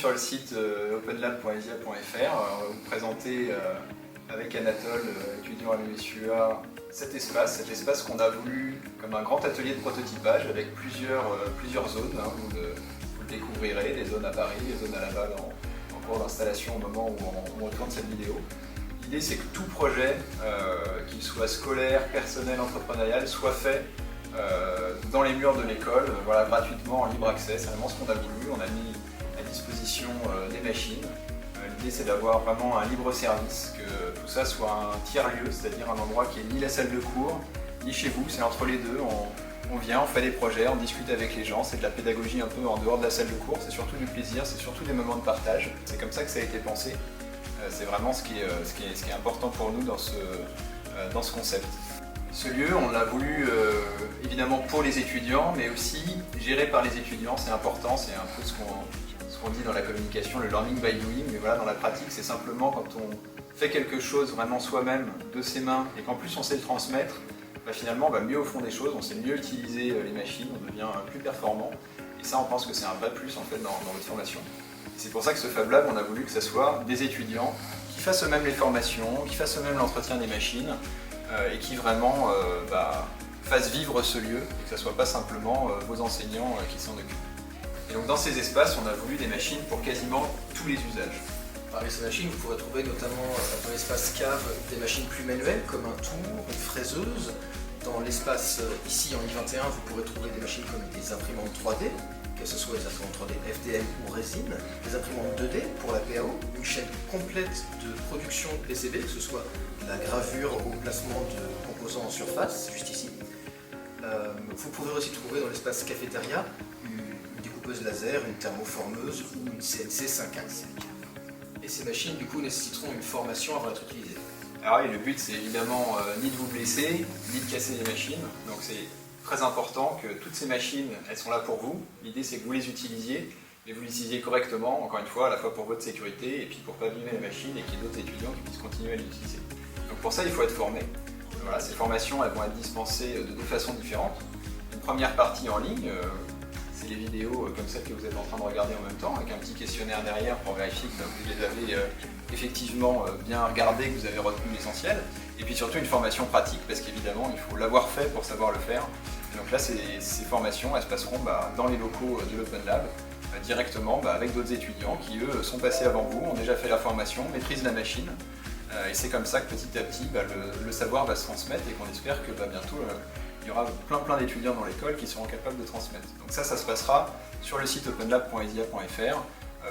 sur le site openlab.esia.fr. On va vous présenter avec Anatole, étudiant à l'USUA, cet espace qu'on a voulu comme un grand atelier de prototypage avec plusieurs zones. Vous le découvrirez, des zones à Paris, des zones à Laval en cours d'installation au moment où on tourne cette vidéo. L'idée, c'est que tout projet, qu'il soit scolaire, personnel, entrepreneurial, soit fait dans les murs de l'école, gratuitement, en libre accès. C'est vraiment ce qu'on a voulu. On a mis à disposition des machines. L'idée, c'est d'avoir vraiment un libre service, que tout ça soit un tiers-lieu, c'est-à-dire un endroit qui est ni la salle de cours, ni chez vous, c'est entre les deux. On vient, on fait des projets, on discute avec les gens, c'est de la pédagogie un peu en dehors de la salle de cours, c'est surtout du plaisir, c'est surtout des moments de partage. C'est comme ça que ça a été pensé. C'est vraiment ce qui est important pour nous dans ce concept. Ce lieu, on l'a voulu évidemment pour les étudiants, mais aussi géré par les étudiants, c'est important, c'est un peu ce qu'on dit dans la communication, le learning by doing, mais voilà, dans la pratique, c'est simplement quand on fait quelque chose vraiment soi-même, de ses mains, et qu'en plus on sait le transmettre, finalement on va mieux au fond des choses, on sait mieux utiliser les machines, on devient plus performant, et ça on pense que c'est un vrai plus en fait dans votre formation. C'est pour ça que ce Fab Lab, on a voulu que ce soit des étudiants qui fassent eux-mêmes les formations, qui fassent eux-mêmes l'entretien des machines, et qui vraiment fassent vivre ce lieu, et que ce ne soit pas simplement vos enseignants qui s'en occupent. Et donc dans ces espaces, on a voulu des machines pour quasiment tous les usages. Parmi ces machines, vous pourrez trouver notamment dans l'espace cave des machines plus manuelles comme un tour, une fraiseuse. Dans l'espace ici en I21, vous pourrez trouver des machines comme des imprimantes 3D, que ce soit les imprimantes 3D FDM ou résine, des imprimantes 2D pour la PAO, une chaîne complète de production de PCB, que ce soit la gravure au placement de composants en surface, juste ici. Vous pourrez aussi trouver dans l'espace cafétéria une découpeuse laser, une thermoformeuse ou une CNC 5.1. Et ces machines du coup nécessiteront une formation avant d'être utilisées. Alors oui, le but c'est évidemment ni de vous blesser, ni de casser les machines, donc c'est très important que toutes ces machines, elles sont là pour vous. L'idée c'est que vous les utilisiez, mais vous les utilisiez correctement, encore une fois, à la fois pour votre sécurité et puis pour ne pas abîmer la machine et qu'il y ait d'autres étudiants qui puissent continuer à l'utiliser. Donc pour ça il faut être formé. Voilà, ces formations elles vont être dispensées de deux façons différentes. Une première partie en ligne, c'est les vidéos comme celle que vous êtes en train de regarder en même temps, avec un petit questionnaire derrière pour vérifier que vous les avez effectivement bien regardés, que vous avez retenu l'essentiel. Et puis surtout une formation pratique, parce qu'évidemment il faut l'avoir fait pour savoir le faire. Et donc là ces formations elles se passeront dans les locaux de l'Open Lab, directement avec d'autres étudiants qui eux sont passés avant vous, ont déjà fait la formation, maîtrisent la machine. Et c'est comme ça que petit à petit le savoir va se transmettre et qu'on espère que bientôt il y aura plein d'étudiants dans l'école qui seront capables de transmettre. Donc ça se passera sur le site openlab.esia.fr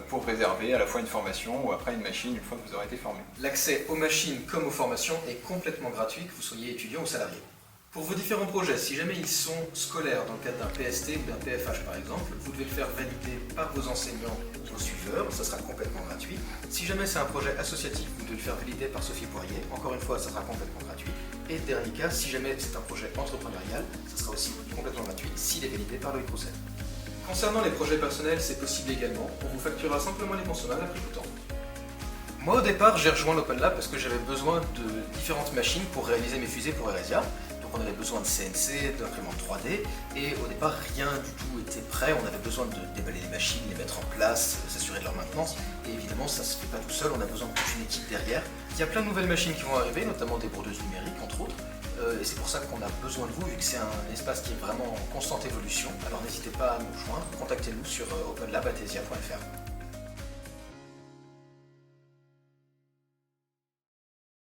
pour réserver à la fois une formation ou après une machine une fois que vous aurez été formé. L'accès aux machines comme aux formations est complètement gratuit, que vous soyez étudiant ou salarié. Pour vos différents projets, si jamais ils sont scolaires dans le cadre d'un PST ou d'un PFH par exemple, vous devez le faire valider par vos enseignants ou vos suiveurs, ça sera complètement gratuit. Si jamais c'est un projet associatif, vous devez le faire valider par Sophie Poirier, encore une fois ça sera complètement gratuit. Et dernier cas, si jamais c'est un projet entrepreneurial, ça sera aussi complètement gratuit s'il est validé par Loïc Roussel. Concernant les projets personnels, c'est possible également, on vous facturera simplement les consommables à prix coûtant. Moi au départ j'ai rejoint l'Open Lab parce que j'avais besoin de différentes machines pour réaliser mes fusées pour Eresia. On avait besoin de CNC, d'imprimantes 3D, et au départ rien du tout était prêt, on avait besoin de déballer les machines, les mettre en place, s'assurer de leur maintenance, et évidemment ça se fait pas tout seul, on a besoin de toute une équipe derrière. Il y a plein de nouvelles machines qui vont arriver, notamment des brodeuses numériques entre autres, et c'est pour ça qu'on a besoin de vous, vu que c'est un espace qui est vraiment en constante évolution. Alors n'hésitez pas à nous rejoindre, contactez-nous sur openlab.esia.fr.